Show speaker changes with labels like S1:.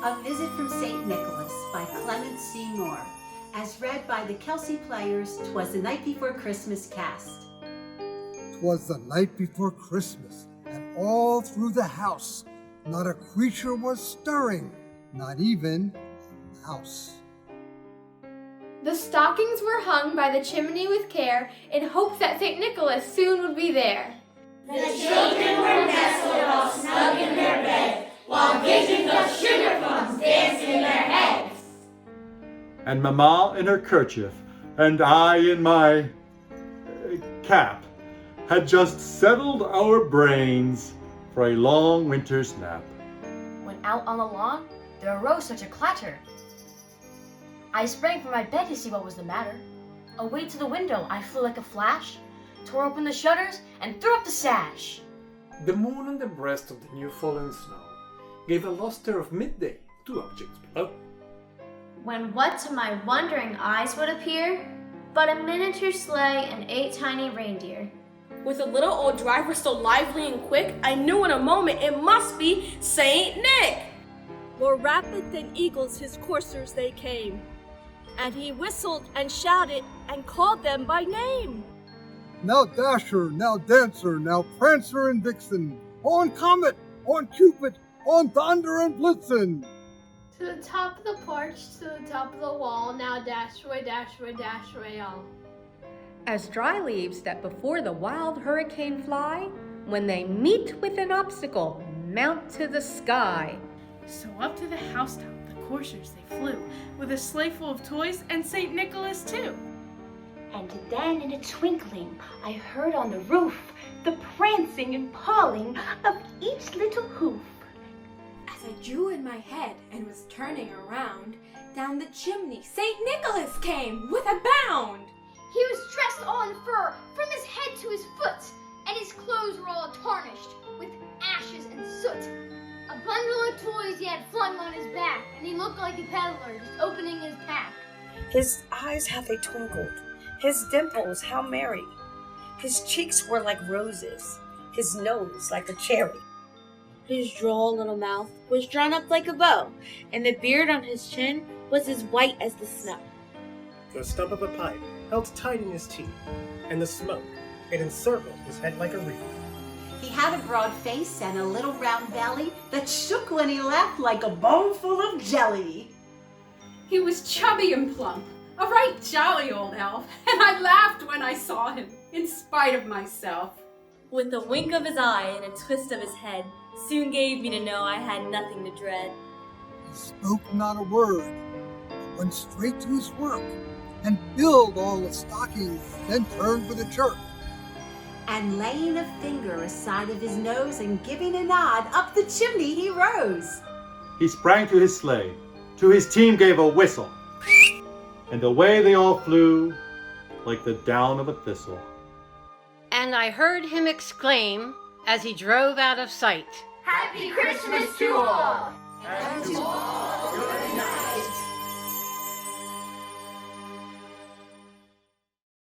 S1: A Visit from St. Nicholas by Clement C. as read by the Kelsey players. Twas the Night Before Christmas cast.
S2: 'Twas the night before Christmas, and all through the house not a creature was stirring, not even a mouse.
S3: The stockings were hung by the chimney with care, in hopes that St. Nicholas soon would be there.
S4: The children were nestled all snug in their bed, while visions of sugar plums danced in their heads.
S5: And Mamma in her kerchief, and I in my cap, had just settled our brains for a long winter's nap.
S6: When out on the lawn, there arose such a clatter. I sprang from my bed to see what was the matter. Away to the window I flew like a flash, tore open the shutters, and threw up the sash.
S7: The moon on the breast of the new-fallen snow gave a lustre of midday to objects below.
S8: When what to my wondering eyes would appear but a miniature sleigh and 8 tiny reindeer.
S9: With a little old driver so lively and quick, I knew in a moment it must be Saint Nick.
S10: More rapid than eagles his coursers they came, and he whistled and shouted and called them by name.
S2: Now Dasher, now Dancer, now Prancer and Vixen, on Comet, on Cupid, on Thunder and Blitzen.
S3: To the top of the porch, to the top of the wall, now dash away, dash away, dash away all.
S11: As dry leaves that before the wild hurricane fly, when they meet with an obstacle, mount to the sky.
S12: So up to the housetop the coursers they flew, with a sleigh full of toys and St. Nicholas too.
S13: And then in a twinkling I heard on the roof the prancing and pawing of each little hoof.
S14: As I drew in my head and was turning around, down the chimney St. Nicholas came with a bound.
S3: He was dressed all in fur from his head to his foot, and his clothes were all tarnished with ashes and soot. A bundle of toys he had flung on his back, and he looked like a peddler just opening his pack.
S15: His eyes how they twinkled, his dimples how merry. His cheeks were like roses, his nose like a cherry.
S16: His droll little mouth was drawn up like a bow, and the beard on his chin was as white as the snow.
S17: The stump of a pipe held tight in his teeth, and the smoke, it encircled his head like a wreath.
S1: He had a broad face and a little round belly that shook when he laughed like a bowl full of jelly.
S12: He was chubby and plump, a right jolly old elf, and I laughed when I saw him, in spite of myself.
S18: With a wink of his eye and a twist of his head, soon gave me to know I had nothing to dread.
S2: He spoke not a word, but went straight to his work, and filled all the stockings, then turned with a jerk.
S1: And laying a finger aside of his nose and giving a nod, up the chimney he rose.
S5: He sprang to his sleigh, to his team gave a whistle, and away they all flew like the down of a thistle.
S19: And I heard him exclaim as he drove out of sight,
S4: Happy Christmas to all!
S20: And to all, good night.